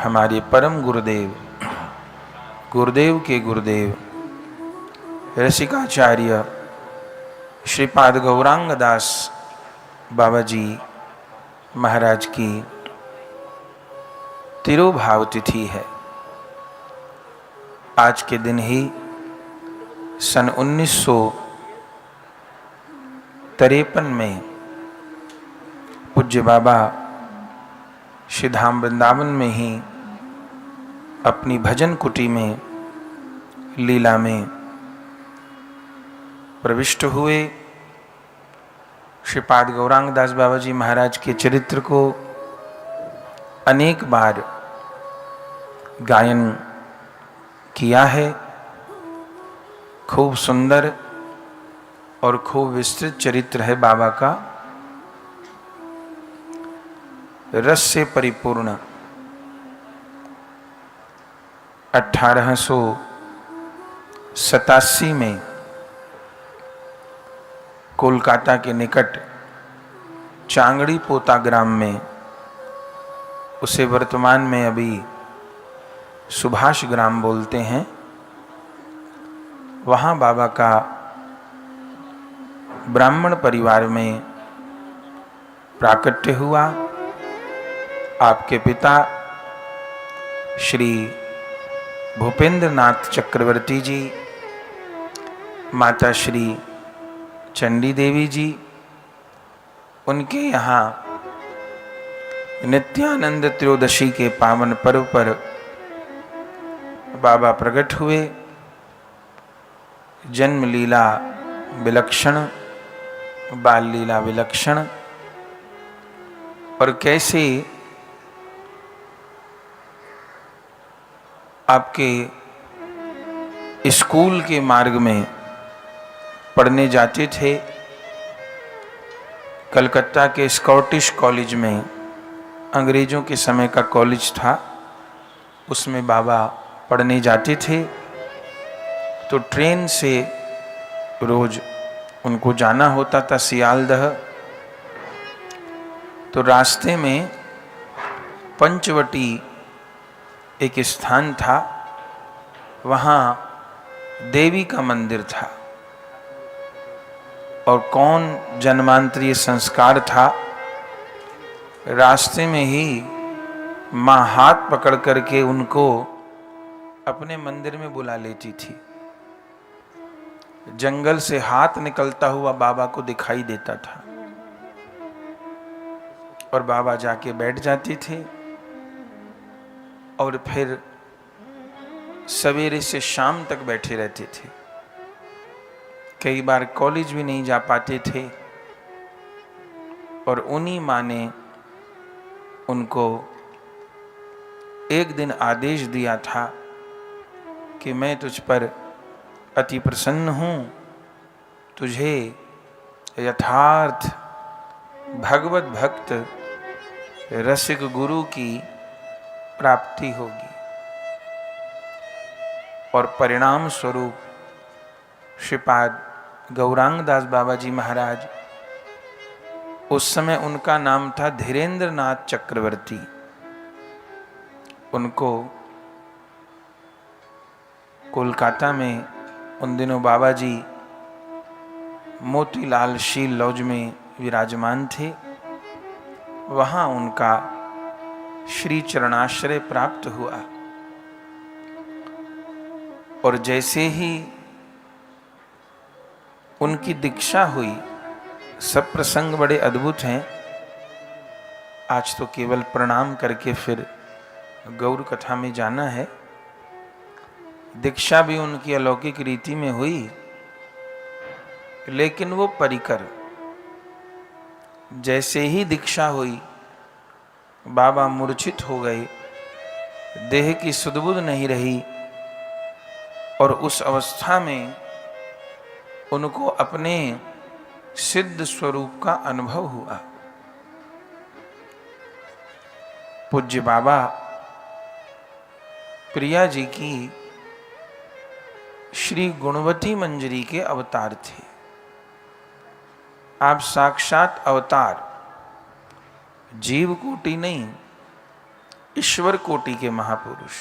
हमारे परम गुरुदेव, गुरुदेव के गुरुदेव रसिकाचार्य श्रीपाद गौरांग दास बाबा जी महाराज की तिरुभाव तिथि है। आज के दिन ही सन 1953 में पूज्य बाबा श्री धाम वृंदावन में ही अपनी भजन कुटी में लीला में प्रविष्ट हुए। श्रीपाद गौरांग दास बाबा जी महाराज के चरित्र को अनेक बार गायन किया है। खूब सुंदर और खूब विस्तृत चरित्र है बाबा का, रस से परिपूर्ण। 1887 में कोलकाता के निकट चांगड़ी पोता ग्राम में, उसे वर्तमान में अभी सुभाष ग्राम बोलते हैं, वहाँ बाबा का ब्राह्मण परिवार में प्राकट्य हुआ। आपके पिता श्री भूपेंद्र नाथ चक्रवर्ती जी, माता श्री चंडी देवी जी, उनके यहाँ नित्यानंद त्रयोदशी के पावन पर्व पर बाबा प्रकट हुए। जन्म लीला विलक्षण, बाल लीला विलक्षण, और कैसे आपके स्कूल के मार्ग में पढ़ने जाते थे। कलकत्ता के स्कॉटिश कॉलेज में, अंग्रेजों के समय का कॉलेज था, उसमें बाबा पढ़ने जाते थे। तो ट्रेन से रोज उनको जाना होता था सियालदह। तो रास्ते में पंचवटी एक स्थान था, वहाँ देवी का मंदिर था, और कौन जन्मांतरीय संस्कार था, रास्ते में ही माँ हाथ पकड़ करके उनको अपने मंदिर में बुला लेती थी। जंगल से हाथ निकलता हुआ बाबा को दिखाई देता था, और बाबा जाके बैठ जाते थे, और फिर सवेरे से शाम तक बैठे रहते थे। कई बार कॉलेज भी नहीं जा पाते थे, और उन्हीं माँ ने उनको एक दिन आदेश दिया था कि मैं तुझ पर अति प्रसन्न हूँ, तुझे यथार्थ भगवत भक्त रसिक गुरु की प्राप्ति होगी। और परिणाम स्वरूप श्रीपाद गौरांग दास बाबा जी महाराज, उस समय उनका नाम था धीरेन्द्र नाथ चक्रवर्ती, उनको कोलकाता में उन दिनों बाबा जी मोतीलाल शील लॉज में विराजमान थे। वहाँ उनका श्री चरणाश्रय प्राप्त हुआ, और जैसे ही उनकी दीक्षा हुई, सब प्रसंग बड़े अद्भुत हैं। आज तो केवल प्रणाम करके फिर गौर कथा में जाना है। दीक्षा भी उनकी अलौकिक रीति में हुई, लेकिन वो परिकर, जैसे ही दीक्षा हुई बाबा मूर्छित हो गए, देह की सुधबुध नहीं रही, और उस अवस्था में उनको अपने सिद्ध स्वरूप का अनुभव हुआ। पूज्य बाबा प्रिया जी की श्री गुणवती मंजरी के अवतार थे। आप साक्षात अवतार, जीव कोटि नहीं, ईश्वर कोटि के महापुरुष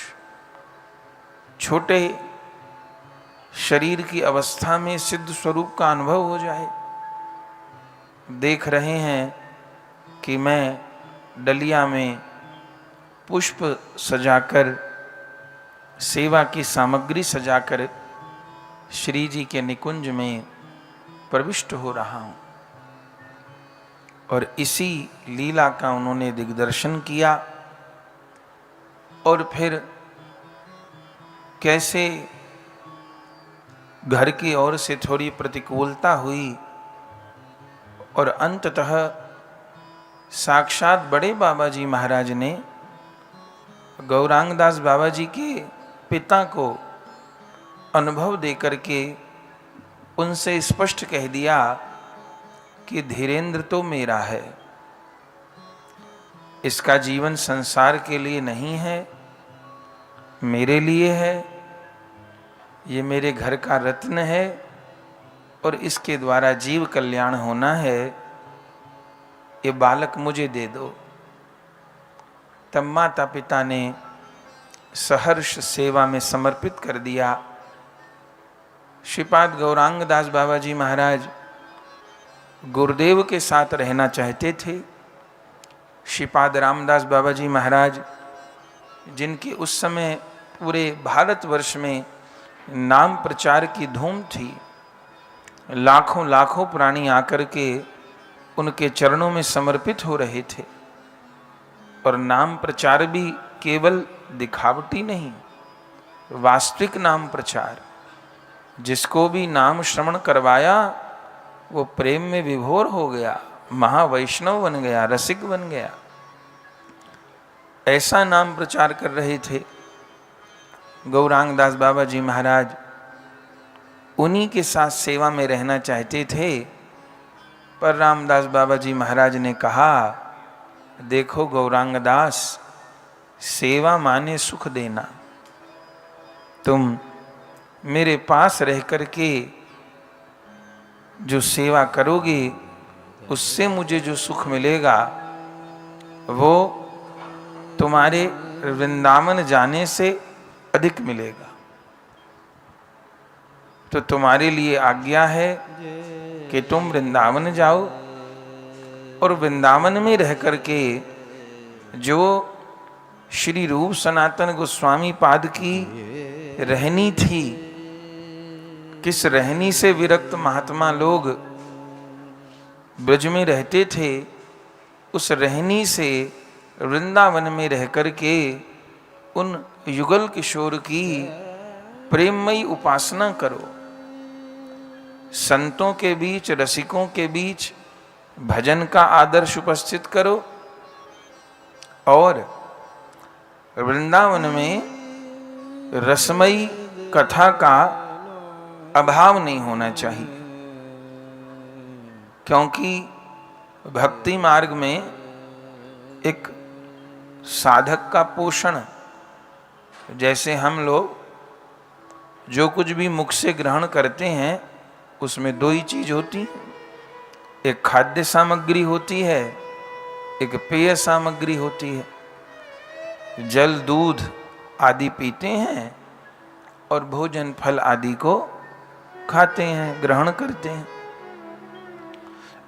छोटे शरीर की अवस्था में सिद्ध स्वरूप का अनुभव हो जाए। देख रहे हैं कि मैं डलिया में पुष्प सजाकर, सेवा की सामग्री सजाकर श्री जी के निकुंज में प्रविष्ट हो रहा हूं। और इसी लीला का उन्होंने दिग्दर्शन किया। और फिर कैसे घर की ओर से थोड़ी प्रतिकूलता हुई और अंततः साक्षात बड़े बाबा जी महाराज ने गौरांगदास बाबा जी के पिता को अनुभव देकर के उनसे स्पष्ट कह दिया कि धीरेन्द्र तो मेरा है, इसका जीवन संसार के लिए नहीं है, मेरे लिए है। ये मेरे घर का रत्न है और इसके द्वारा जीव कल्याण होना है। ये बालक मुझे दे दो। तब माता पिता ने सहर्ष सेवा में समर्पित कर दिया। श्रीपाद गौरांगदास बाबा जी महाराज गुरुदेव के साथ रहना चाहते थे। श्रीपाद रामदास बाबा जी महाराज, जिनकी उस समय पूरे भारतवर्ष में नाम प्रचार की धूम थी, लाखों लाखों प्राणी आकर के उनके चरणों में समर्पित हो रहे थे। और नाम प्रचार भी केवल दिखावटी नहीं, वास्तविक नाम प्रचार। जिसको भी नाम श्रवण करवाया वो प्रेम में विभोर हो गया, महावैष्णव बन गया, रसिक बन गया। ऐसा नाम प्रचार कर रहे थे गौरांगदास बाबा जी महाराज। उन्हीं के साथ सेवा में रहना चाहते थे, पर रामदास बाबा जी महाराज ने कहा, देखो गौरांगदास, सेवा माने सुख देना। तुम मेरे पास रह कर के जो सेवा करोगे उससे मुझे जो सुख मिलेगा वो तुम्हारे वृंदावन जाने से अधिक मिलेगा। तो तुम्हारे लिए आज्ञा है कि तुम वृंदावन जाओ और वृंदावन में रह करके जो श्री रूप सनातन गोस्वामी पाद की रहनी थी, किस रहनी से विरक्त महात्मा लोग ब्रज में रहते थे, उस रहनी से वृंदावन में रह करके उन युगल किशोर की प्रेममयी उपासना करो। संतों के बीच, रसिकों के बीच भजन का आदर्श उपस्थित करो और वृंदावन में रसमयी कथा का अभाव नहीं होना चाहिए। क्योंकि भक्ति मार्ग में एक साधक का पोषण, जैसे हम लोग जो कुछ भी मुख से ग्रहण करते हैं उसमें दो ही चीज होती है, एक खाद्य सामग्री होती है, एक पेय सामग्री होती है। जल, दूध आदि पीते हैं और भोजन फल आदि को खाते हैं, ग्रहण करते हैं।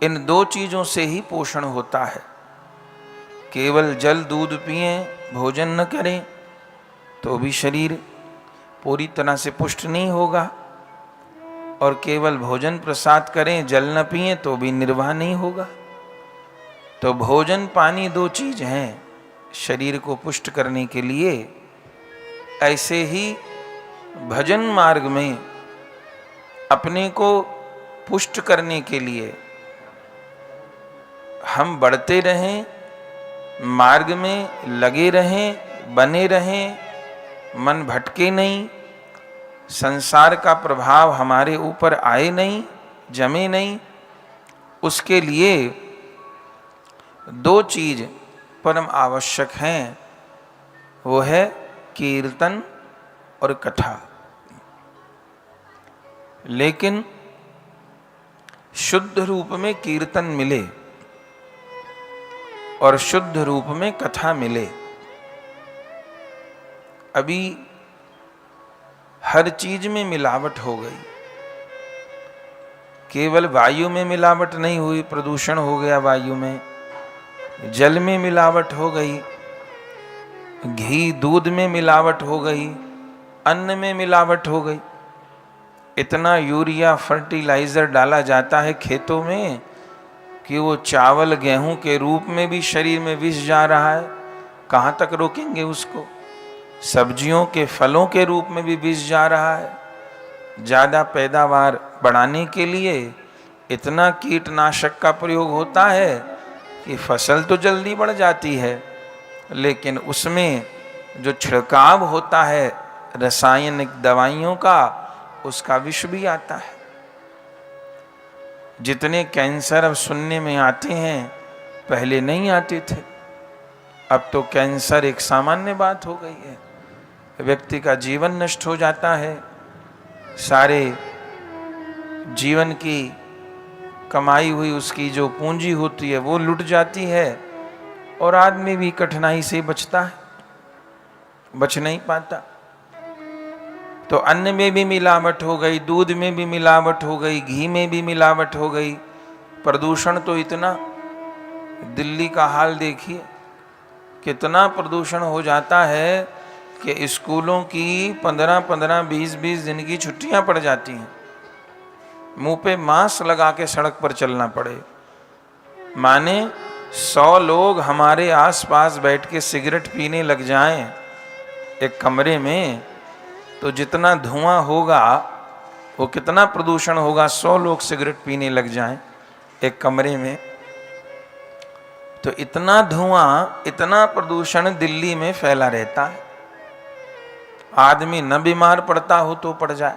इन दो चीजों से ही पोषण होता है। केवल जल दूध पिएं, भोजन न करें तो भी शरीर पूरी तरह से पुष्ट नहीं होगा, और केवल भोजन प्रसाद करें, जल न पिएं तो भी निर्वाह नहीं होगा। तो भोजन पानी दो चीज हैं शरीर को पुष्ट करने के लिए। ऐसे ही भजन मार्ग में अपने को पुष्ट करने के लिए हम बढ़ते रहें, मार्ग में लगे रहें, बने रहें, मन भटके नहीं, संसार का प्रभाव हमारे ऊपर आए नहीं, जमे नहीं। उसके लिए दो चीज परम आवश्यक हैं, वो है कीर्तन और कथा। लेकिन शुद्ध रूप में कीर्तन मिले और शुद्ध रूप में कथा मिले, अभी हर चीज में मिलावट हो गई। केवल वायु में मिलावट नहीं हुई, प्रदूषण हो गया वायु में, जल में मिलावट हो गई, घी दूध में मिलावट हो गई, अन्न में मिलावट हो गई। इतना यूरिया फर्टिलाइजर डाला जाता है खेतों में कि वो चावल गेहूं के रूप में भी शरीर में विष जा रहा है। कहाँ तक रोकेंगे उसको? सब्जियों के फलों के रूप में भी विष जा रहा है। ज़्यादा पैदावार बढ़ाने के लिए इतना कीटनाशक का प्रयोग होता है कि फसल तो जल्दी बढ़ जाती है, लेकिन उसमें जो छिड़काव होता है रासायनिक दवाइयों का, उसका विष भी आता है। जितने कैंसर अब सुनने में आते हैं, पहले नहीं आते थे। अब तो कैंसर एक सामान्य बात हो गई है। व्यक्ति का जीवन नष्ट हो जाता है, सारे जीवन की कमाई हुई उसकी जो पूंजी होती है वो लुट जाती है, और आदमी भी कठिनाई से बचता है, बच नहीं पाता। तो अन्न में भी मिलावट हो गई, दूध में भी मिलावट हो गई, घी में भी मिलावट हो गई। प्रदूषण तो इतना, दिल्ली का हाल देखिए, कितना प्रदूषण हो जाता है कि स्कूलों की 15-15, 20-20 दिन की छुट्टियां पड़ जाती हैं। मुंह पे मास्क लगा के सड़क पर चलना पड़े। माने 100 लोग हमारे आसपास बैठ के सिगरेट पीने लग जाएं एक कमरे में, तो जितना धुआं होगा वो कितना प्रदूषण होगा। 100 लोग सिगरेट पीने लग जाएं एक कमरे में, तो इतना धुआं, इतना प्रदूषण दिल्ली में फैला रहता है। आदमी न बीमार पड़ता हो तो पड़ जाए।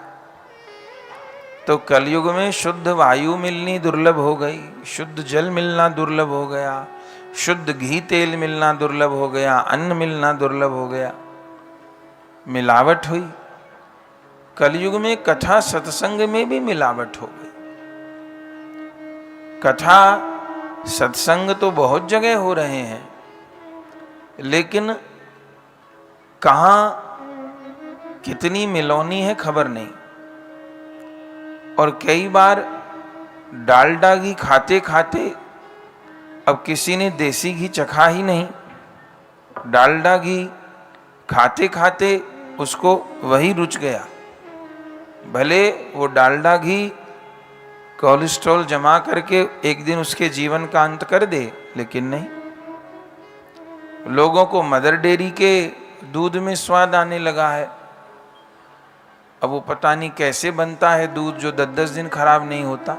तो कलयुग में शुद्ध वायु मिलनी दुर्लभ हो गई, शुद्ध जल मिलना दुर्लभ हो गया, शुद्ध घी तेल मिलना दुर्लभ हो गया, अन्न मिलना दुर्लभ हो गया, मिलावट हुई। कलयुग में कथा सत्संग में भी मिलावट हो गई। कथा सत्संग तो बहुत जगह हो रहे हैं, लेकिन कहाँ कितनी मिलौनी है खबर नहीं। और कई बार डालडा घी खाते खाते, अब किसी ने देसी घी चखा ही नहीं, डालडा घी खाते खाते उसको वही रुच गया। भले वो डालडा घी कोलेस्ट्रॉल जमा करके एक दिन उसके जीवन का अंत कर दे, लेकिन नहीं। लोगों को मदर डेयरी के दूध में स्वाद आने लगा है। अब वो पता नहीं कैसे बनता है दूध जो 10-10 दिन खराब नहीं होता,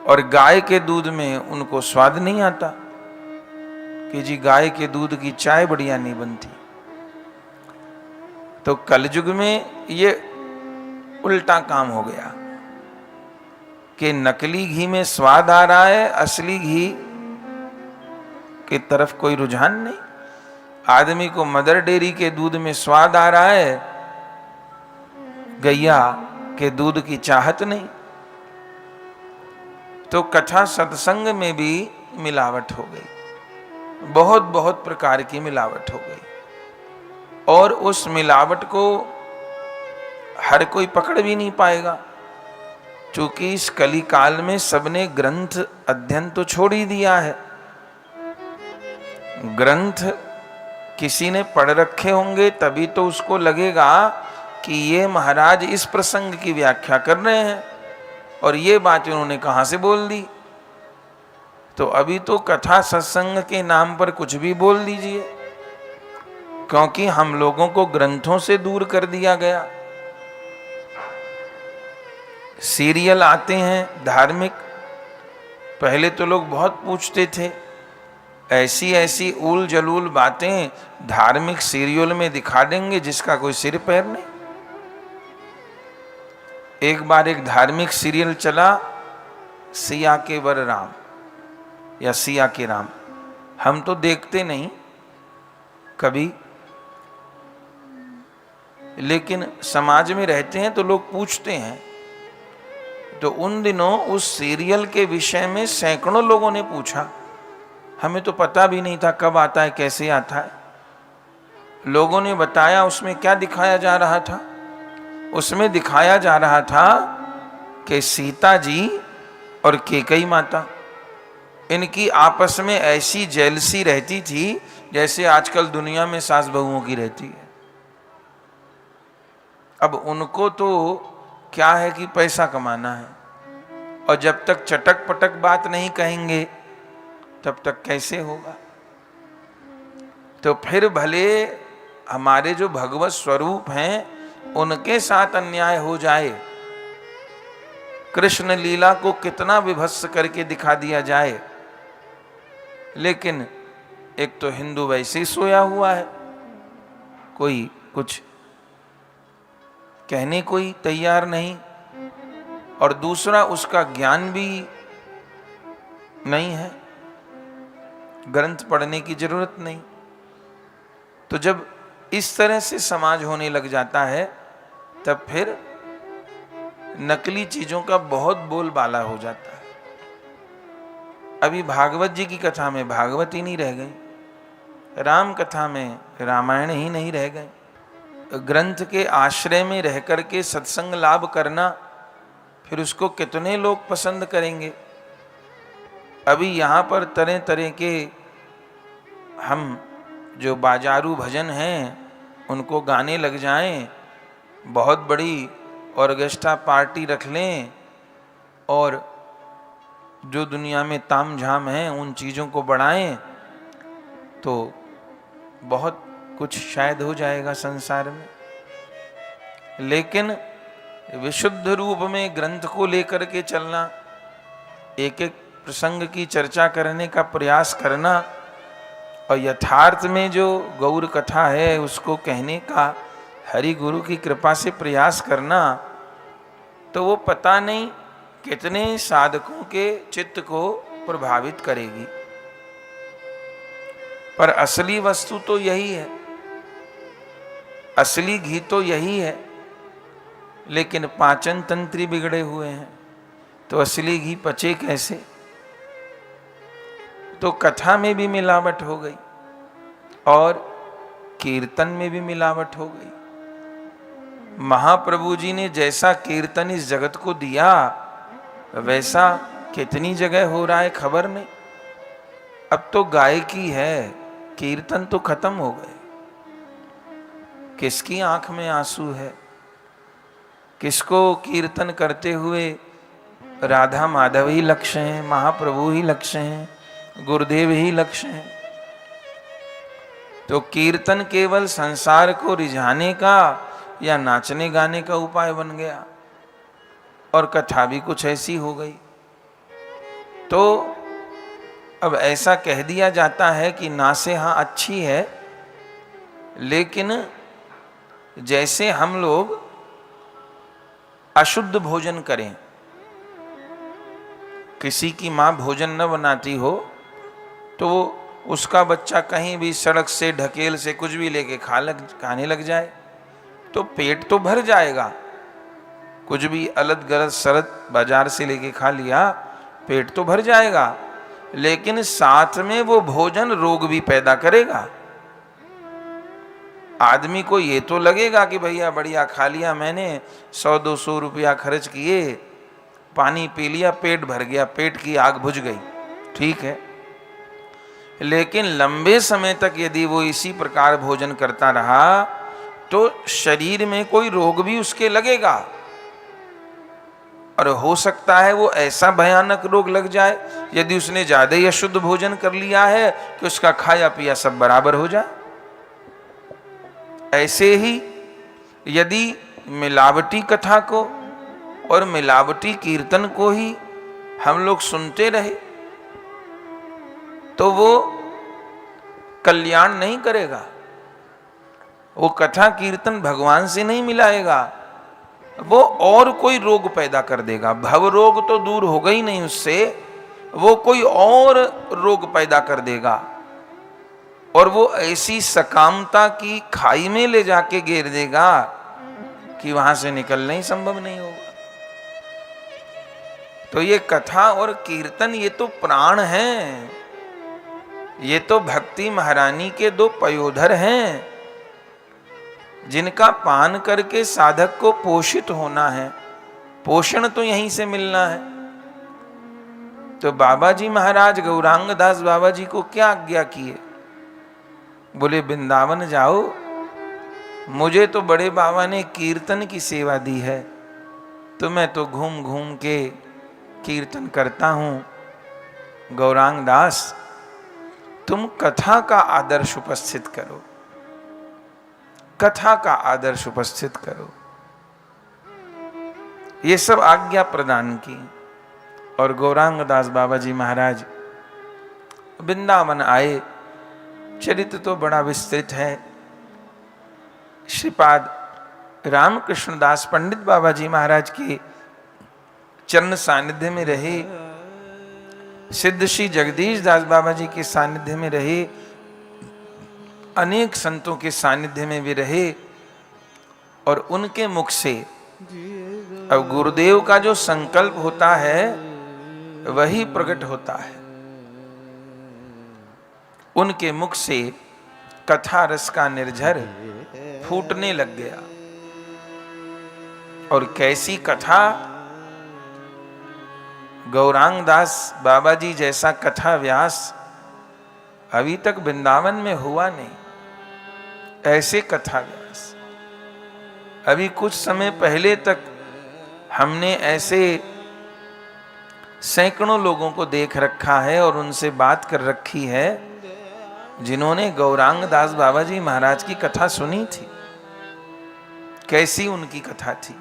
और गाय के दूध में उनको स्वाद नहीं आता कि जी गाय के दूध की चाय बढ़िया नहीं बनती। तो कलयुग में ये उल्टा काम हो गया कि नकली घी में स्वाद आ रहा है, असली घी की तरफ कोई रुझान नहीं। आदमी को मदर डेयरी के दूध में स्वाद आ रहा है, गैया के दूध की चाहत नहीं। तो कथा सत्संग में भी मिलावट हो गई, बहुत बहुत प्रकार की मिलावट हो गई। और उस मिलावट को हर कोई पकड़ भी नहीं पाएगा, क्योंकि इस कली काल में सबने ग्रंथ अध्ययन तो छोड़ ही दिया है। ग्रंथ किसी ने पढ़ रखे होंगे तभी तो उसको लगेगा कि ये महाराज इस प्रसंग की व्याख्या कर रहे हैं, और ये बात उन्होंने कहाँ से बोल दी। तो अभी तो कथा सत्संग के नाम पर कुछ भी बोल दीजिए, क्योंकि हम लोगों को ग्रंथों से दूर कर दिया गया। सीरियल आते हैं धार्मिक, पहले तो लोग बहुत पूछते थे, ऐसी ऐसी ऊल जलूल बातें धार्मिक सीरियल में दिखा देंगे जिसका कोई सिर पैर नहीं। एक बार एक धार्मिक सीरियल चला, सिया के वर राम या सिया के राम। हम तो देखते नहीं कभी, लेकिन समाज में रहते हैं तो लोग पूछते हैं। तो उन दिनों उस सीरियल के विषय में सैकड़ों लोगों ने पूछा। हमें तो पता भी नहीं था कब आता है, कैसे आता है। लोगों ने बताया उसमें क्या दिखाया जा रहा था? उसमें दिखाया जा रहा था कि सीता जी और कैकेयी माता, इनकी आपस में ऐसी जेलसी रहती थी जैसे आजकल दुनिया में सास बहुओं की रहती है। अब उनको तो क्या है कि पैसा कमाना है, और जब तक चटक पटक बात नहीं कहेंगे तब तक कैसे होगा? तो फिर भले हमारे जो भगवत स्वरूप हैं उनके साथ अन्याय हो जाए, कृष्ण लीला को कितना विभत्स करके दिखा दिया जाए, लेकिन एक तो हिंदू वैसे ही सोया हुआ है, कोई कुछ कहने कोई तैयार नहीं, और दूसरा उसका ज्ञान भी नहीं है, ग्रंथ पढ़ने की जरूरत नहीं। तो जब इस तरह से समाज होने लग जाता है तब फिर नकली चीजों का बहुत बोलबाला हो जाता है। अभी भागवत जी की कथा में भागवत ही नहीं रह गई, राम कथा में रामायण ही नहीं रह गए। ग्रंथ के आश्रय में रह करके सत्संग लाभ करना फिर उसको कितने लोग पसंद करेंगे? अभी यहाँ पर तरह तरह के हम जो बाजारू भजन हैं उनको गाने लग जाएं, बहुत बड़ी ऑर्केस्ट्रा पार्टी रख लें, और जो दुनिया में ताम झाम है उन चीज़ों को बढ़ाएं, तो बहुत कुछ शायद हो जाएगा संसार में। लेकिन विशुद्ध रूप में ग्रंथ को लेकर के चलना, एक एक प्रसंग की चर्चा करने का प्रयास करना, और यथार्थ में जो गौर कथा है उसको कहने का हरि गुरु की कृपा से प्रयास करना, तो वो पता नहीं कितने साधकों के चित्त को प्रभावित करेगी। पर असली वस्तु तो यही है, असली घी तो यही है, लेकिन पाचन तंत्र बिगड़े हुए हैं तो असली घी पचे कैसे? तो कथा में भी मिलावट हो गई और कीर्तन में भी मिलावट हो गई। महाप्रभु जी ने जैसा कीर्तन इस जगत को दिया वैसा कितनी जगह हो रहा है खबर नहीं। अब तो गायकी है, कीर्तन तो खत्म हो गए। किसकी आंख में आंसू है? किसको कीर्तन करते हुए राधा माधव ही लक्ष्य हैं, महाप्रभु ही लक्ष्य हैं, गुरुदेव ही लक्ष्य हैं? तो कीर्तन केवल संसार को रिझाने का या नाचने गाने का उपाय बन गया, और कथा भी कुछ ऐसी हो गई। तो अब ऐसा कह दिया जाता है कि नासे हाँ अच्छी है, लेकिन जैसे हम लोग अशुद्ध भोजन करें, किसी की माँ भोजन न बनाती हो तो उसका बच्चा कहीं भी सड़क से ढकेल से कुछ भी लेके खाने लग जाए तो पेट तो भर जाएगा। कुछ भी अलग गलत सरत बाजार से लेके खा लिया, पेट तो भर जाएगा, लेकिन साथ में वो भोजन रोग भी पैदा करेगा। आदमी को ये तो लगेगा कि भैया बढ़िया खा लिया मैंने, 100-200 रुपया खर्च किए, पानी पी लिया, पेट भर गया, पेट की आग बुझ गई, ठीक है। लेकिन लंबे समय तक यदि वो इसी प्रकार भोजन करता रहा तो शरीर में कोई रोग भी उसके लगेगा, और हो सकता है वो ऐसा भयानक रोग लग जाए यदि उसने ज्यादा ही अशुद्ध भोजन कर लिया है कि उसका खाया पिया सब बराबर हो जाए। ऐसे ही यदि मिलावटी कथा को और मिलावटी कीर्तन को ही हम लोग सुनते रहे तो वो कल्याण नहीं करेगा। वो कथा कीर्तन भगवान से नहीं मिलाएगा, वो और कोई रोग पैदा कर देगा। भव रोग तो दूर होगा ही नहीं उससे, वो कोई और रोग पैदा कर देगा, और वो ऐसी सकामता की खाई में ले जाके गिर देगा कि वहां से निकलना ही संभव नहीं होगा। तो ये कथा और कीर्तन ये तो प्राण हैं, ये तो भक्ति महारानी के दो पयोधर हैं, जिनका पान करके साधक को पोषित होना है, पोषण तो यहीं से मिलना है। तो बाबा जी महाराज गौरांग दास बाबा जी को क्या आज्ञा किए? बोले वृंदावन जाओ, मुझे तो बड़े बाबा ने कीर्तन की सेवा दी है, तो मैं तो घूम घूम के कीर्तन करता हूं। गौरांग दास, तुम कथा का आदर्श उपस्थित करो, कथा का आदर्श उपस्थित करो। ये सब आज्ञा प्रदान की और गौरांग दास बाबा जी महाराज वृंदावन आए। चरित्र तो बड़ा विस्तृत है। श्रीपाद रामकृष्ण दास पंडित बाबा जी महाराज के चरण सानिध्य में रहे, सिद्ध श्री जगदीश दास बाबा जी के सानिध्य में रहे, अनेक संतों के सानिध्य में भी रहे, और उनके मुख से अब गुरुदेव का जो संकल्प होता है वही प्रकट होता है। उनके मुख से कथा रस का निर्झर फूटने लग गया। और कैसी कथा! गौरांग दास बाबा जी जैसा कथा व्यास अभी तक वृंदावन में हुआ नहीं। ऐसे कथा व्यास अभी कुछ समय पहले तक हमने ऐसे सैकड़ों लोगों को देख रखा है और उनसे बात कर रखी है जिन्होंने गौरांग दास बाबा जी महाराज की कथा सुनी थी। कैसी उनकी कथा थी!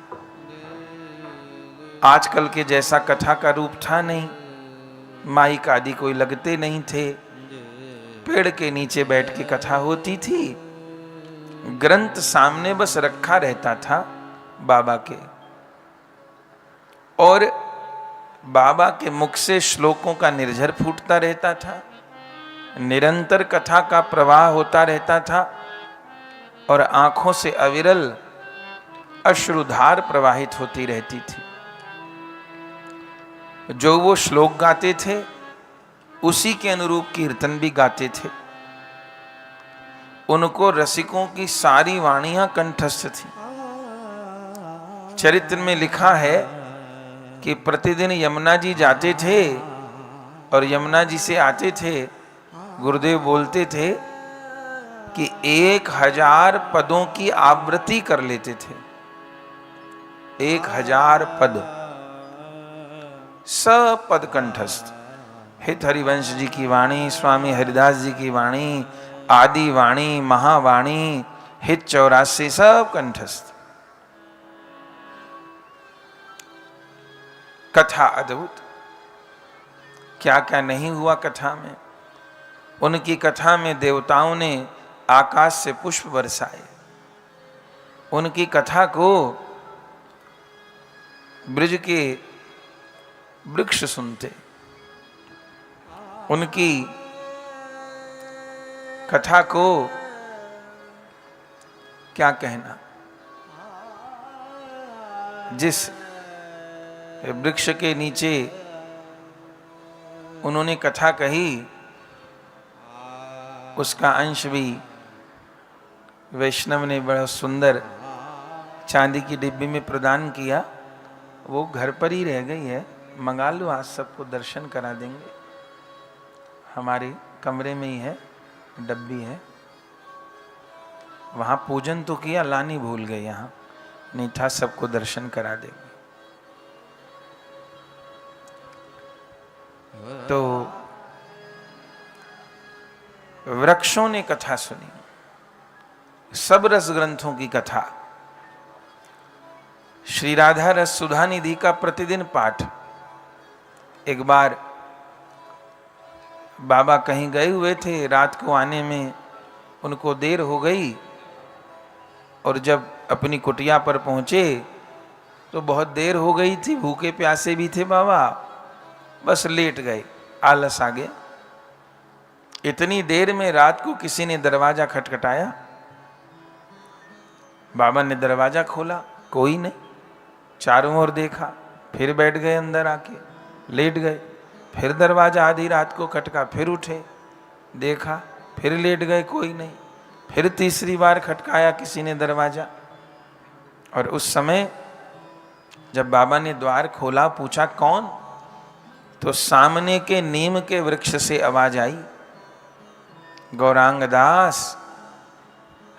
आजकल के जैसा कथा का रूप था नहीं, माइक आदि कोई लगते नहीं थे, पेड़ के नीचे बैठ के कथा होती थी, ग्रंथ सामने बस रखा रहता था बाबा के, और बाबा के मुख से श्लोकों का निर्झर फूटता रहता था, निरंतर कथा का प्रवाह होता रहता था, और आंखों से अविरल अश्रुधार प्रवाहित होती रहती थी। जो वो श्लोक गाते थे उसी के अनुरूप कीर्तन भी गाते थे। उनको रसिकों की सारी वाणियां कंठस्थ थी। चरित्र में लिखा है कि प्रतिदिन यमुना जी जाते थे और यमुना जी से आते थे, गुरुदेव बोलते थे कि 1000 पदों की आवृत्ति कर लेते थे। 1000 पद, सब पद कंठस्थ। हित हरिवंश जी की वाणी, स्वामी हरिदास जी की वाणी, आदि वाणी, महावाणी, हित 84, सब कंठस्थ। कथा अद्भुत, क्या क्या नहीं हुआ कथा में। उनकी कथा में देवताओं ने आकाश से पुष्प बरसाए। उनकी कथा को ब्रज के वृक्ष सुनते। उनकी कथा को क्या कहना, जिस वृक्ष के नीचे उन्होंने कथा कही उसका अंश भी वैष्णव ने बड़ा सुंदर चांदी की डिब्बी में प्रदान किया। वो घर पर ही रह गई है, मंगा लो, आज सबको दर्शन करा देंगे। हमारे कमरे में ही है, डब्बी है। वहाँ पूजन तो किया, लानी भूल गए, यहाँ नहीं था, सबको दर्शन करा देंगे। तो वृक्षों ने कथा सुनी, सब रस ग्रंथों की कथा। श्री राधा रस सुधा निधि का प्रतिदिन पाठ। एक बार बाबा कहीं गए हुए थे, रात को आने में उनको देर हो गई, और जब अपनी कुटिया पर पहुंचे तो बहुत देर हो गई थी, भूखे प्यासे भी थे बाबा, बस लेट गए, आलस आ गया। इतनी देर में रात को किसी ने दरवाजा खटखटाया। बाबा ने दरवाजा खोला, कोई नहीं, चारों ओर देखा, फिर बैठ गए अंदर आके, लेट गए। फिर दरवाजा आधी रात को खटका, फिर उठे, देखा, फिर लेट गए, कोई नहीं। फिर तीसरी बार खटकाया किसी ने दरवाजा, और उस समय जब बाबा ने द्वार खोला, पूछा कौन, तो सामने के नीम के वृक्ष से आवाज आई, गौरांग दास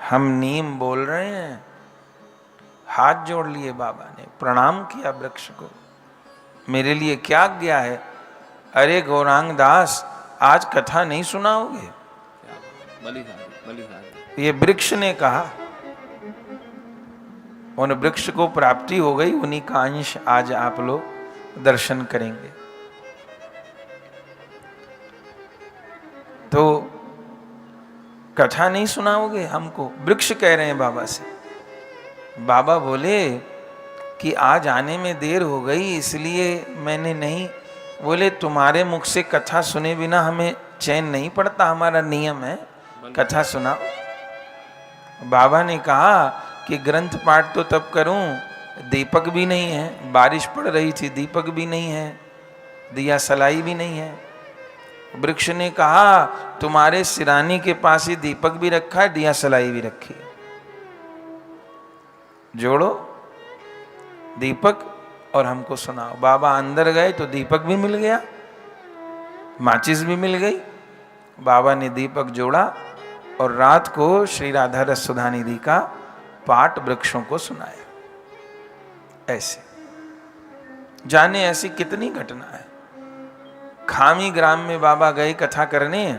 हम नीम बोल रहे हैं। हाथ जोड़ लिए बाबा ने, प्रणाम किया वृक्ष को, मेरे लिए क्या आज्ञा है। अरे गौरांग दास आज कथा नहीं सुनाओगे? ये वृक्ष ने कहा। उन वृक्ष को प्राप्ति हो गई, उन्हीं का अंश आज आप लोग दर्शन करेंगे। तो कथा नहीं सुनाओगे हमको? वृक्ष कह रहे हैं बाबा से। बाबा बोले कि आज आने में देर हो गई इसलिए मैंने नहीं। बोले तुम्हारे मुख से कथा सुने बिना हमें चैन नहीं पड़ता, हमारा नियम है कथा सुनाओ। बाबा ने कहा कि ग्रंथ पाठ तो तब करूं, दीपक भी नहीं है, बारिश पड़ रही थी, दीपक भी नहीं है, दिया सलाई भी नहीं है। वृक्ष ने कहा तुम्हारे सिरानी के पास ही दीपक भी रखा है, दिया सलाई भी रखी है, जोड़ो दीपक और हमको सुनाओ। बाबा अंदर गए तो दीपक भी मिल गया, माचिस भी मिल गई। बाबा ने दीपक जोड़ा और रात को श्री राधा रस सुधा निधि का पाठ वृक्षों को सुनाया। ऐसे जाने ऐसी कितनी घटना है। खामी ग्राम में बाबा गए कथा करने,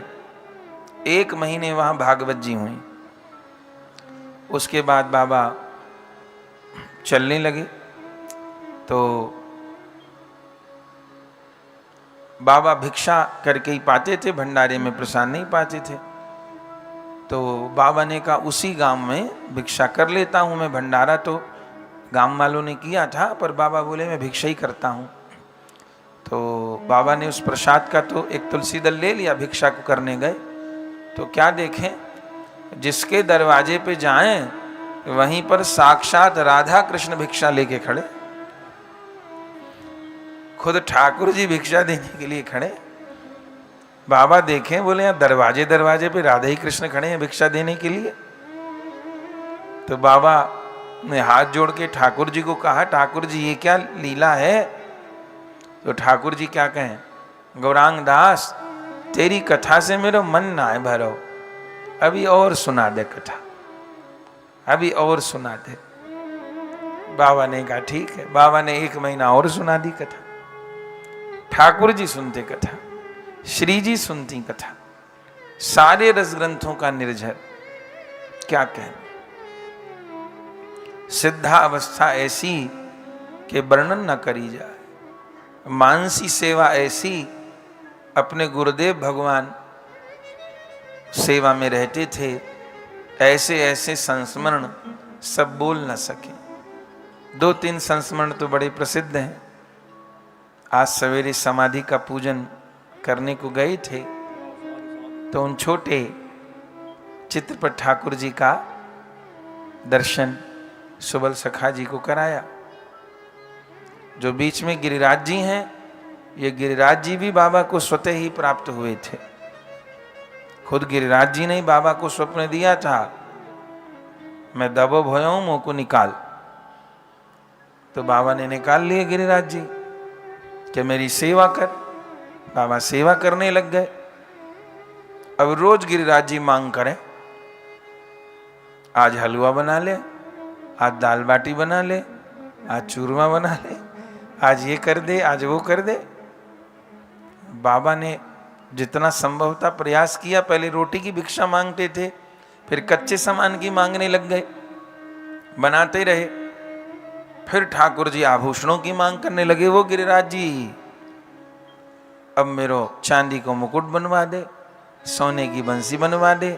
1 महीने वहां भागवत जी हुई। उसके बाद बाबा चलने लगे तो बाबा भिक्षा करके ही पाते थे, भंडारे में प्रसाद नहीं पाते थे। तो बाबा ने कहा उसी गांव में भिक्षा कर लेता हूं मैं, भंडारा तो गांव वालों ने किया था पर बाबा बोले मैं भिक्षा ही करता हूं। तो बाबा ने उस प्रसाद का तो एक तुलसी दल ले लिया, भिक्षा को करने गए तो क्या देखें, जिसके दरवाजे पे जाएं वहीं पर साक्षात राधा कृष्ण भिक्षा लेके खड़े, खुद ठाकुर जी भिक्षा देने के लिए खड़े। बाबा देखें, बोले यार दरवाजे दरवाजे पे राधा ही कृष्ण खड़े हैं भिक्षा देने के लिए। तो बाबा ने हाथ जोड़ के ठाकुर जी को कहा, ठाकुर जी ये क्या लीला है? तो ठाकुर जी क्या कहें, गौरांग दास तेरी कथा से मेरा मन ना है भरो, अभी और सुना दे कथा, अभी और सुना दे। बाबा ने कहा ठीक है। बाबा ने 1 महीना और सुना दी कथा। ठाकुर जी सुनते कथा, श्री जी सुनती कथा, सारे रस ग्रंथों का निर्झर। क्या कहना, सिद्धा अवस्था ऐसी कि वर्णन न करी जाए, मानसी सेवा ऐसी, अपने गुरुदेव भगवान सेवा में रहते थे, ऐसे ऐसे संस्मरण सब बोल न सके। 2-3 संस्मरण तो बड़े प्रसिद्ध हैं। आज सवेरे समाधि का पूजन करने को गए थे तो उन छोटे चित्र पर ठाकुर जी का दर्शन सुबल सखा जी को कराया। जो बीच में गिरिराज जी हैं, ये गिरिराज जी भी बाबा को स्वतः ही प्राप्त हुए थे। खुद गिरिराज जी ने बाबा को स्वप्न दिया था, मैं दबो भयों मुंह को निकाल। तो बाबा ने निकाल लिए गिरिराज जी कि मेरी सेवा कर। बाबा सेवा करने लग गए। अब रोज गिरिराज जी मांग करें, आज हलवा बना ले, आज दाल बाटी बना ले, आज चूरमा बना ले, आज ये कर दे, आज वो कर दे। बाबा ने जितना संभव था प्रयास किया। पहले रोटी की भिक्षा मांगते थे, फिर कच्चे सामान की मांगने लग गए, बनाते रहे। फिर ठाकुर जी आभूषणों की मांग करने लगे। वो गिरिराज जी अब मेरो चांदी को मुकुट बनवा दे, सोने की बंसी बनवा दे,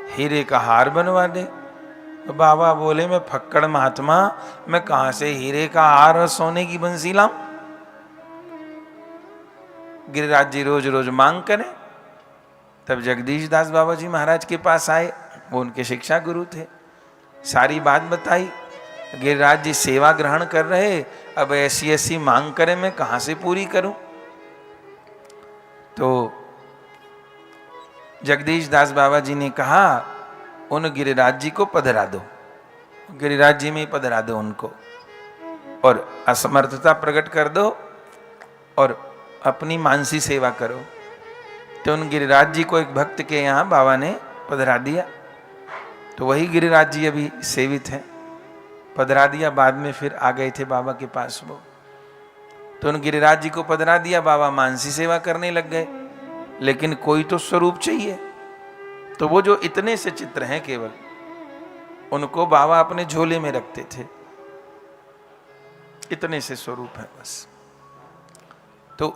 हीरे का हार बनवा दे। तो बाबा बोले मैं फक्कड़ महात्मा, मैं कहां से हीरे का हार और सोने की बंसी लाऊं? गिरिराज जी रोज रोज मांग करें। तब जगदीश दास बाबा जी महाराज के पास आए, वो उनके शिक्षा गुरु थे। सारी बात बताई। गिरिराज जी सेवा ग्रहण कर रहे, अब ऐसी ऐसी मांग करें, मैं कहां से पूरी करूं? तो जगदीश दास बाबा जी ने कहा उन गिरिराज जी को पधरा दो, गिरिराज जी में ही पधरा दो उनको, और असमर्थता प्रकट कर दो और अपनी मानसी सेवा करो। तो उन गिरिराज जी को एक भक्त के यहाँ बाबा ने पधरा दिया, तो वही गिरिराज जी अभी सेवित हैं। पधरा दिया, बाद में फिर आ गए थे बाबा के पास वो। तो उन गिरिराज जी को पधरा दिया, बाबा मानसी सेवा करने लग गए। लेकिन कोई तो स्वरूप चाहिए, तो वो जो इतने से चित्र हैं केवल, उनको बाबा अपने झोले में रखते थे। इतने से स्वरूप है बस। तो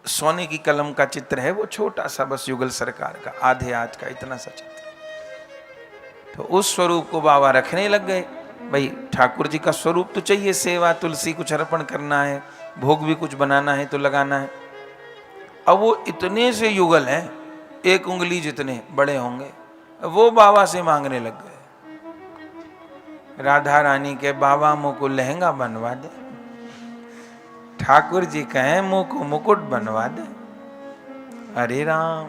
सोने की कलम का चित्र है वो, छोटा सा बस, युगल सरकार का आधे हाथ का इतना सा चित्र। तो उस स्वरूप को बाबा रखने लग गए। भाई ठाकुर जी का स्वरूप तो चाहिए, सेवा, तुलसी कुछ अर्पण करना है, भोग भी कुछ बनाना है तो लगाना है। अब वो इतने से युगल हैं, एक उंगली जितने बड़े होंगे, वो बाबा से मांगने लग गए। राधा रानी के बाबा मुँह को लहंगा बनवा दे, ठाकुर जी कहें मुँह को मुकुट बनवा दे। अरे राम,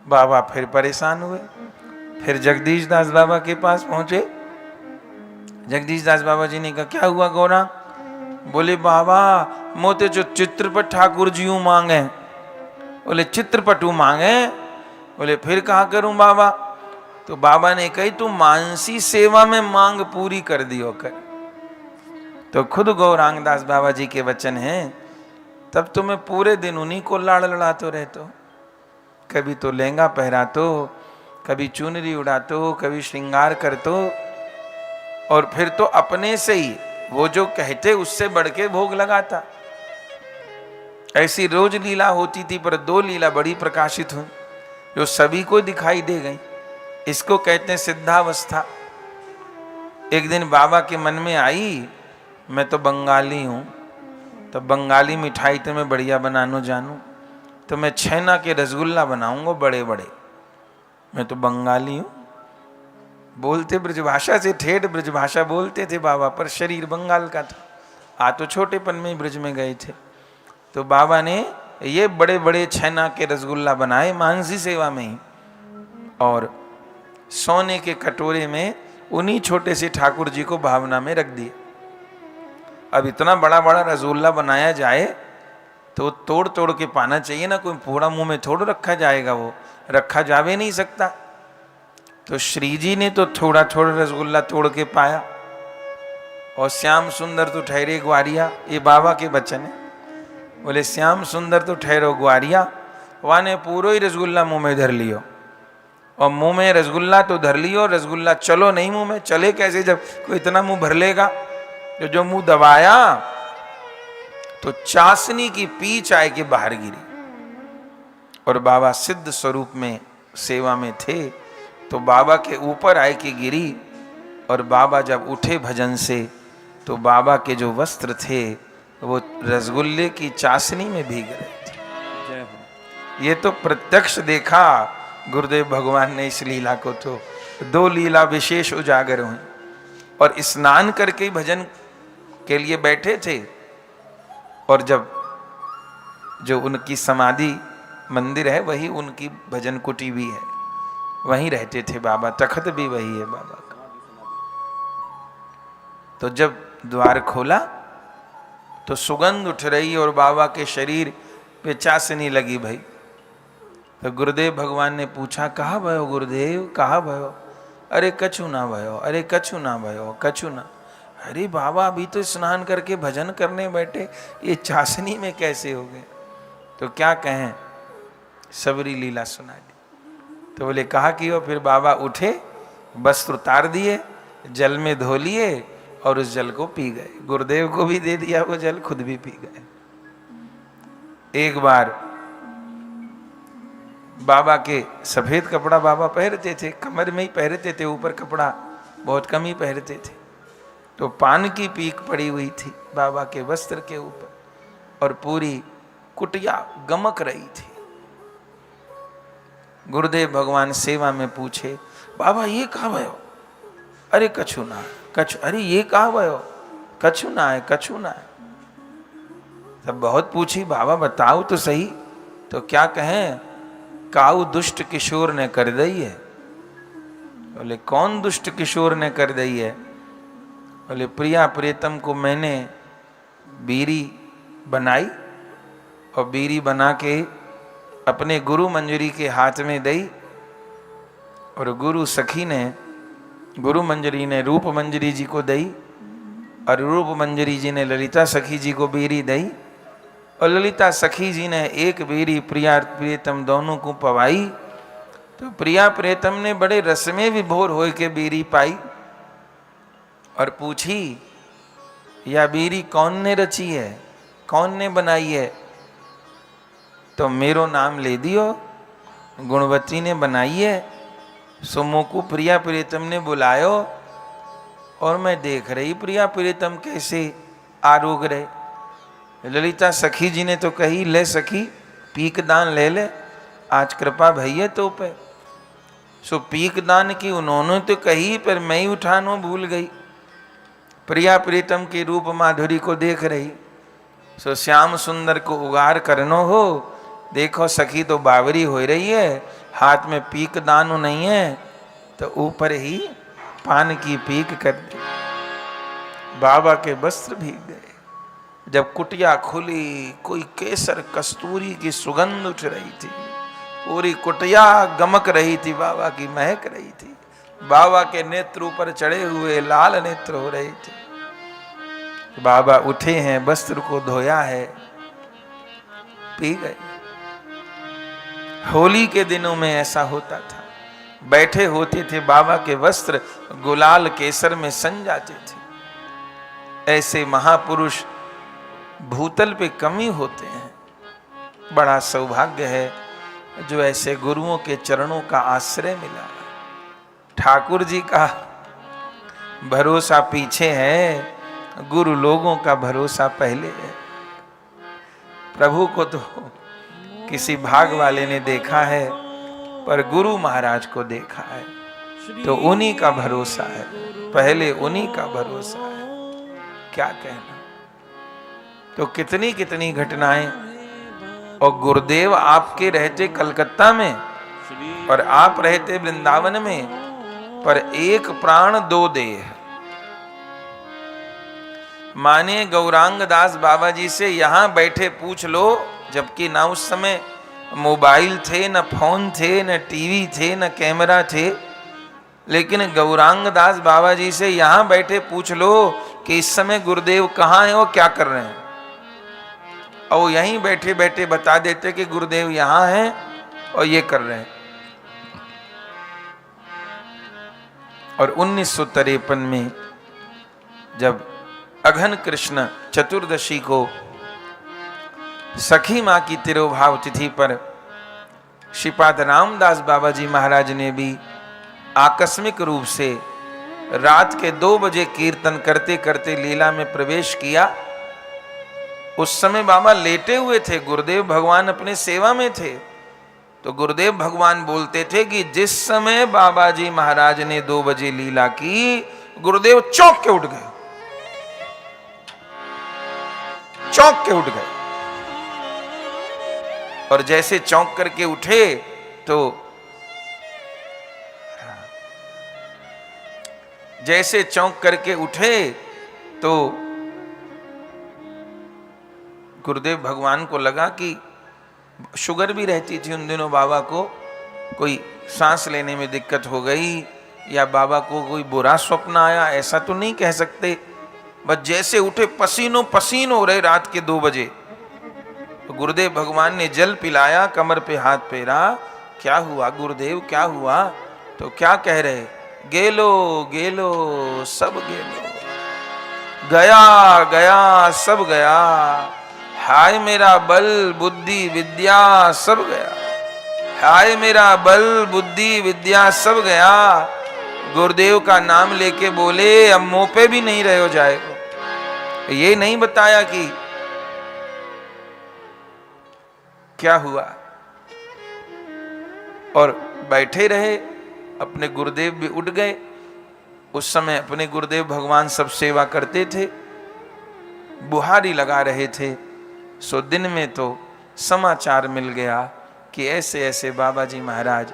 बाबा फिर परेशान हुए। फिर जगदीश दास बाबा के पास पहुंचे। जगदीश दास बाबा जी ने कहा, क्या हुआ गौरा? बोले बाबा मोते जो चित्रपट ठाकुर जी मांगे। बोले चित्रपटू मांगे? बोले फिर कहाँ करूं बाबा? तो बाबा ने कही तू मानसी सेवा में मांग पूरी कर दियो कर। तो खुद गौरांग दास बाबा जी के वचन हैं, तब तो मैं पूरे दिन उन्हीं को लाड़ लड़ाते रहते। कभी तो लहंगा पहरा तो, कभी चुनरी उड़ा तो, कभी श्रृंगार कर तो, और फिर तो अपने से ही वो जो कहते उससे बढ़ के भोग लगाता। ऐसी रोज लीला होती थी, पर दो लीला बड़ी प्रकाशित हुई जो सभी को दिखाई दे गई। इसको कहते हैं सिद्धावस्था। एक दिन बाबा के मन में आई, मैं तो बंगाली हूं, तो बंगाली मिठाई तो मैं बढ़िया बनानो जानू, तो मैं छेना के रसगुल्ला बनाऊंगा बड़े बड़े। मैं तो बंगाली हूं। बोलते ब्रजभाषा से, ठेठ ब्रजभाषा बोलते थे बाबा, पर शरीर बंगाल का था। आ तो छोटेपन में ब्रज में गए थे। तो बाबा ने ये बड़े बड़े छेना के रसगुल्ला बनाए मानसी सेवा में ही, और सोने के कटोरे में उन्हीं छोटे से ठाकुर जी को भावना में रख दिए। अब इतना बड़ा बड़ा रसगुल्ला बनाया जाए तो तोड़ तोड़ के पाना चाहिए ना, कोई पूरा मुंह में थोड़ा रखा जाएगा, वो रखा जावे नहीं सकता। तो श्री जी ने तो थोड़ा थोड़ा रसगुल्ला तोड़ के पाया, और श्याम सुंदर तो ठहरे ग्वारिया। ये बाबा के वचन है। बोले श्याम सुंदर तो ठहरो ग्वारिया, वहाँ ने पूरा ही रसगुल्ला मुंह में धर लियो। और मुंह में रसगुल्ला तो धर लियो, रसगुल्ला चलो नहीं मुंह में, चले कैसे जब कोई इतना मुंह भर लेगा। जो मुंह दबाया तो चाशनी की पीच आए के बाहर गिरी। और बाबा सिद्ध स्वरूप में सेवा में थे, तो बाबा के ऊपर आए के गिरी। और बाबा जब उठे भजन से, तो बाबा के जो वस्त्र थे वो रसगुल्ले की चाशनी में भीग रहे थे। जय हो। ये तो प्रत्यक्ष देखा गुरुदेव भगवान ने इस लीला को। तो दो लीला विशेष उजागर हुई। और स्नान करके भजन के लिए बैठे थे, और जब जो उनकी समाधि मंदिर है वही उनकी भजन कुटी भी है, वहीं रहते थे बाबा, तखत भी वही है बाबा का। तो जब द्वार खोला तो सुगंध उठ रही और बाबा के शरीर पे चाशनी लगी भाई। तो गुरुदेव भगवान ने पूछा, कहाँ भयो गुरुदेव, कहाँ भयो? अरे कछु ना भयो, अरे कछु ना भयो, कछु ना। अरे बाबा अभी तो स्नान करके भजन करने बैठे, ये चाशनी में कैसे हो गए? तो क्या कहें, सबरी लीला सुना दी। तो बोले कहा कि वो फिर बाबा उठे, वस्त्र उतार दिए, जल में धो लिए और उस जल को पी गए। गुरुदेव को भी दे दिया वो जल, खुद भी पी गए। एक बार बाबा के सफेद कपड़ा बाबा पहनते थे, कमर में ही पहनते थे, ऊपर कपड़ा बहुत कम ही पहनते थे। तो पान की पीक पड़ी हुई थी बाबा के वस्त्र के ऊपर, और पूरी कुटिया गमक रही थी। गुरुदेव भगवान सेवा में पूछे, बाबा ये कहाँ भयो? अरे कछु ना, कछु। अरे ये कहाँ भयो? कछु ना है, कछु ना है। तब बहुत पूछी, बाबा बताओ तो सही। तो क्या कहें, काऊ दुष्ट किशोर ने कर दी है। बोले कौन दुष्ट किशोर ने कर दी है? बोले प्रिया प्रियतम को मैंने बीरी बनाई और बीरी बना के अपने गुरु मंजरी के हाथ में दी, और गुरु मंजरी ने रूप मंजरी जी को दी, और रूप मंजरी जी ने ललिता सखी जी को बीरी दी, और ललिता सखी जी ने एक बीरी प्रिया प्रियतम दोनों को पवाई। तो प्रिया प्रियतम ने बड़े रस में विभोर हो के बीरी पाई और पूछी, या बीरी कौन ने रची है, कौन ने बनाई है? तो मेरो नाम ले दियो, गुणवती ने बनाई है। सुमो को प्रिया प्रियतम ने बुलायो और मैं देख रही प्रिया प्रियतम कैसे आरोग रहे। ललिता सखी जी ने तो कही, ले सखी पीक दान ले ले, आज कृपा भैया तो पे। सो पीक दान की उन्होंने तो कही, पर मैं ही उठानो भूल गई। प्रिया प्रीतम की रूप माधुरी को देख रही। सो श्याम सुंदर को उगार करनो हो, देखो सखी तो बावरी हो रही है, हाथ में पीक दानु नहीं है, तो ऊपर ही पान की पीक कर दी। बाबा के वस्त्र भीग गए। जब कुटिया खुली, कोई केसर कस्तूरी की सुगंध उठ रही थी, पूरी कुटिया गमक रही थी, बाबा की महक रही थी। बाबा के नेत्र ऊपर चढ़े हुए लाल नेत्र हो रहे थे। बाबा उठे हैं, वस्त्र को धोया है, पी गए। होली के दिनों में ऐसा होता था, बैठे होते थे, बाबा के वस्त्र गुलाल केसर में सन जाते थे। ऐसे महापुरुष भूतल पे कमी होते हैं। बड़ा सौभाग्य है जो ऐसे गुरुओं के चरणों का आश्रय मिला। ठाकुर जी का भरोसा पीछे है, गुरु लोगों का भरोसा पहले है। प्रभु को तो किसी भाग वाले ने देखा है, पर गुरु महाराज को देखा है, तो उन्हीं का भरोसा है, पहले उन्हीं का भरोसा है। क्या कहना। तो कितनी कितनी घटनाएं। और गुरुदेव आपके रहते कलकत्ता में और आप रहते वृंदावन में, पर एक प्राण दो देह। माने गौरांग दास बाबा जी से यहां बैठे पूछ लो, जबकि ना उस समय मोबाइल थे, न फोन थे, न टीवी थे, न कैमरा थे, लेकिन गौरांग दास बाबा जी से यहां बैठे पूछ लो कि इस समय गुरुदेव कहाँ हैं और क्या कर रहे हैं, और यहीं बैठे बैठे बता देते कि गुरुदेव यहां हैं और ये कर रहे हैं। और 1953 में जब अघन कृष्ण चतुर्दशी को सखी मां की तिरोभाव तिथि पर श्रीपाद रामदास बाबा जी महाराज ने भी आकस्मिक रूप से रात के 2 बजे कीर्तन करते करते लीला में प्रवेश किया। उस समय बाबा लेटे हुए थे, गुरुदेव भगवान अपने सेवा में थे। तो गुरुदेव भगवान बोलते थे कि जिस समय बाबा जी महाराज ने 2 बजे लीला की, गुरुदेव चौंक के उठ गए, चौंक के उठ गए। और जैसे चौंक करके उठे तो जैसे चौंक करके उठे तो गुरुदेव भगवान को लगा कि शुगर भी रहती थी उन दिनों बाबा को, कोई सांस लेने में दिक्कत हो गई या बाबा को कोई बुरा स्वप्न आया, ऐसा तो नहीं कह सकते। बस जैसे उठे पसीनों पसीन हो रहे रात के 2 बजे। तो गुरुदेव भगवान ने जल पिलाया, कमर पे हाथ फेरा, क्या हुआ गुरुदेव क्या हुआ? तो क्या कह रहे, गेलो गेलो सब गेलो, गया गया सब गया, हाय मेरा बल बुद्धि विद्या सब गया, हाय मेरा बल बुद्धि विद्या सब गया। गुरुदेव का नाम लेके बोले, अब मुंह पे भी नहीं रहे हो जाएगा। ये नहीं बताया कि क्या हुआ, और बैठे रहे। अपने गुरुदेव भी उठ गए। उस समय अपने गुरुदेव भगवान सब सेवा करते थे, बुहारी लगा रहे थे। सो दिन में तो समाचार मिल गया कि ऐसे ऐसे बाबा जी महाराज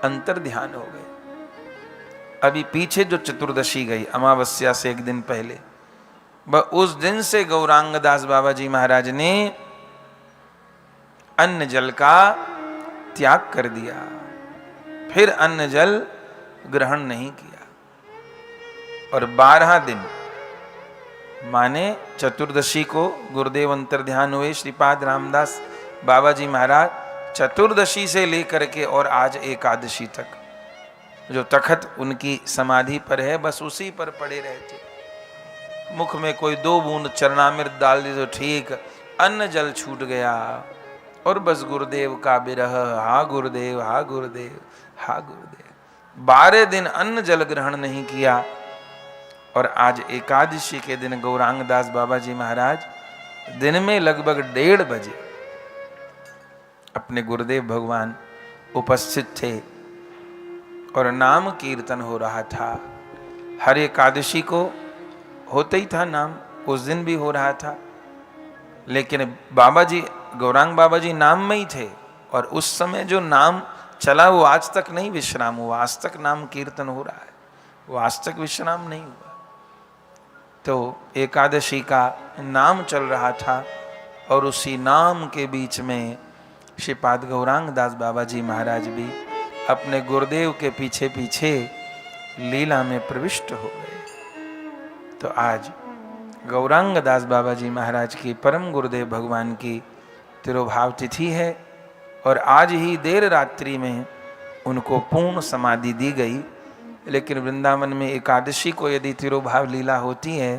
अंतर ध्यान हो गए। अभी पीछे जो चतुर्दशी गई अमावस्या से एक दिन पहले, वह उस दिन से गौरांग दास बाबा जी महाराज ने अन्न जल का त्याग कर दिया, फिर अन्न जल ग्रहण नहीं किया। और 12 दिन माने चतुर्दशी को गुरुदेव अंतर्ध्यान हुए श्रीपाद रामदास बाबा जी महाराज, चतुर्दशी से लेकर के और आज एकादशी तक जो तखत उनकी समाधि पर है बस उसी पर पड़े रहते। मुख में कोई 2 बूंद चरणामृत डाल दी तो ठीक, अन्न जल छूट गया और बस गुरुदेव का विरह, हा गुरुदेव, हा गुरुदेव, हा गुरुदेव। 12 दिन अन्न जल ग्रहण नहीं किया। और आज एकादशी के दिन गौरांग दास बाबा जी महाराज दिन में लगभग 1:30 बजे अपने गुरुदेव भगवान उपस्थित थे और नाम कीर्तन हो रहा था। हर एकादशी को होता ही था नाम, उस दिन भी हो रहा था, लेकिन बाबा जी गौरांग बाबा जी नाम में ही थे और उस समय जो नाम चला वो आज तक नहीं विश्राम हुआ। आज तक नाम कीर्तन हो रहा है, वो आज तक विश्राम नहीं हुआ। तो एकादशी का नाम चल रहा था और उसी नाम के बीच में श्रीपाद गौरांग दास बाबा जी महाराज भी अपने गुरुदेव के पीछे पीछे लीला में प्रविष्ट हो गए। तो आज गौरांग दास बाबा जी महाराज की परम गुरुदेव भगवान की तिरुभाव तिथि है और आज ही देर रात्रि में उनको पूर्ण समाधि दी गई। लेकिन वृंदावन में एकादशी को यदि तिरुभाव लीला होती है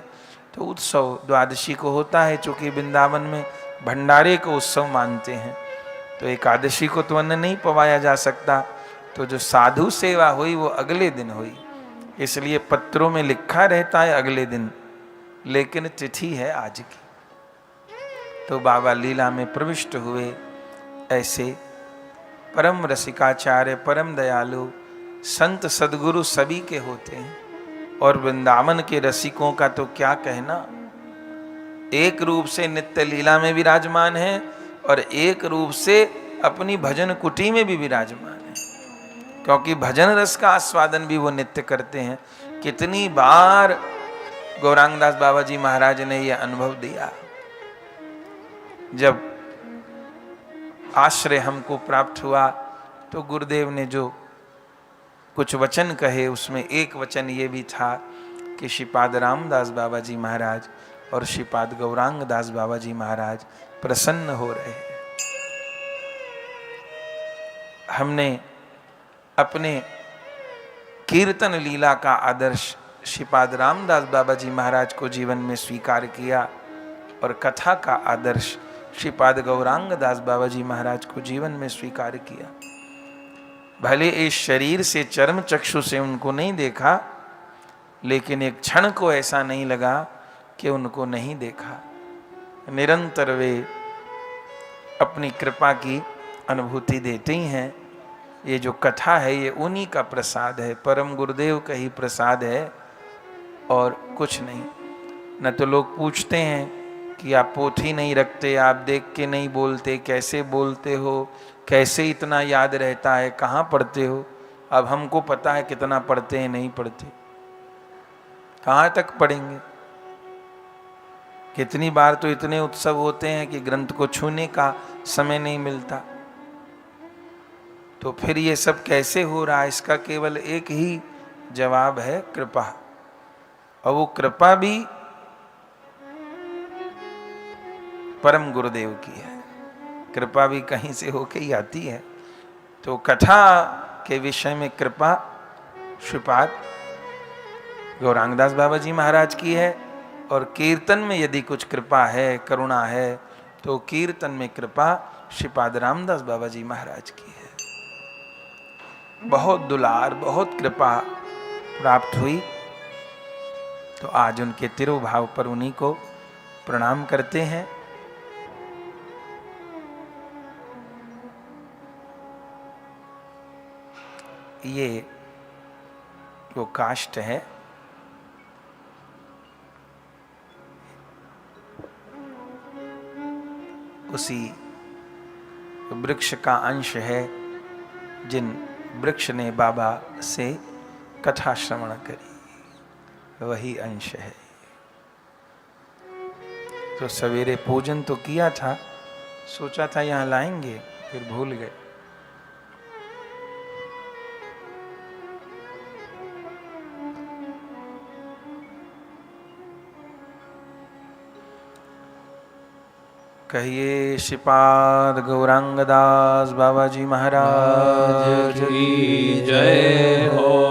तो उत्सव द्वादशी को होता है, चूंकि वृंदावन में भंडारे को उत्सव मानते हैं। तो एकादशी को तो अन्न नहीं पवाया जा सकता, तो जो साधु सेवा हुई वो अगले दिन हुई, इसलिए पत्रों में लिखा रहता है अगले दिन, लेकिन तिथि है आज की। तो बाबा लीला में प्रविष्ट हुए। ऐसे परम रसिकाचार्य, परम दयालु संत सदगुरु सभी के होते हैं और वृंदावन के रसिकों का तो क्या कहना। एक रूप से नित्य लीला में विराजमान है और एक रूप से अपनी भजन कुटी में भी विराजमान है, क्योंकि भजन रस का आस्वादन भी वो नित्य करते हैं। कितनी बार गौरांग दास बाबा जी महाराज ने यह अनुभव दिया। जब आश्रय हमको प्राप्त हुआ तो गुरुदेव ने जो कुछ वचन कहे उसमें एक वचन ये भी था कि श्रीपाद रामदास बाबा जी महाराज और श्रीपाद गौरांग दास बाबा जी महाराज प्रसन्न हो रहे हैं। हमने अपने कीर्तन लीला का आदर्श श्रीपाद रामदास बाबा जी महाराज को जीवन में स्वीकार किया और कथा का आदर्श श्रीपाद गौरांग दास बाबा जी महाराज को जीवन में स्वीकार किया। भले इस शरीर से चर्म चक्षु से उनको नहीं देखा, लेकिन एक क्षण को ऐसा नहीं लगा कि उनको नहीं देखा। निरंतर वे अपनी कृपा की अनुभूति देते ही हैं। ये जो कथा है ये उन्हीं का प्रसाद है, परम गुरुदेव का ही प्रसाद है और कुछ नहीं। न तो लोग पूछते हैं कि आप पोथी नहीं रखते, आप देख के नहीं बोलते, कैसे बोलते हो, कैसे इतना याद रहता है, कहाँ पढ़ते हो। अब हमको पता है कितना पढ़ते हैं, नहीं पढ़ते, कहाँ तक पढ़ेंगे। कितनी बार तो इतने उत्सव होते हैं कि ग्रंथ को छूने का समय नहीं मिलता। तो फिर ये सब कैसे हो रहा है, इसका केवल एक ही जवाब है, कृपा। और वो कृपा भी परम गुरुदेव की है, कृपा भी कहीं से होके ही आती है। तो कथा के विषय में कृपा श्रीपाद गौरांगदास बाबा जी महाराज की है और कीर्तन में यदि कुछ कृपा है, करुणा है, तो कीर्तन में कृपा श्रीपाद रामदास बाबा जी महाराज की है। बहुत दुलार, बहुत कृपा प्राप्त हुई। तो आज उनके तिरुभाव पर उन्हीं को प्रणाम करते हैं। ये जो काष्ठ है उसी वृक्ष का अंश है जिन वृक्ष ने बाबा से कथा श्रवण करी, वही अंश है। तो सवेरे पूजन तो किया था, सोचा था यहाँ लाएंगे, फिर भूल गए। कहिए श्रीपाद गौरांगदास बाबा जी महाराज की जय हो।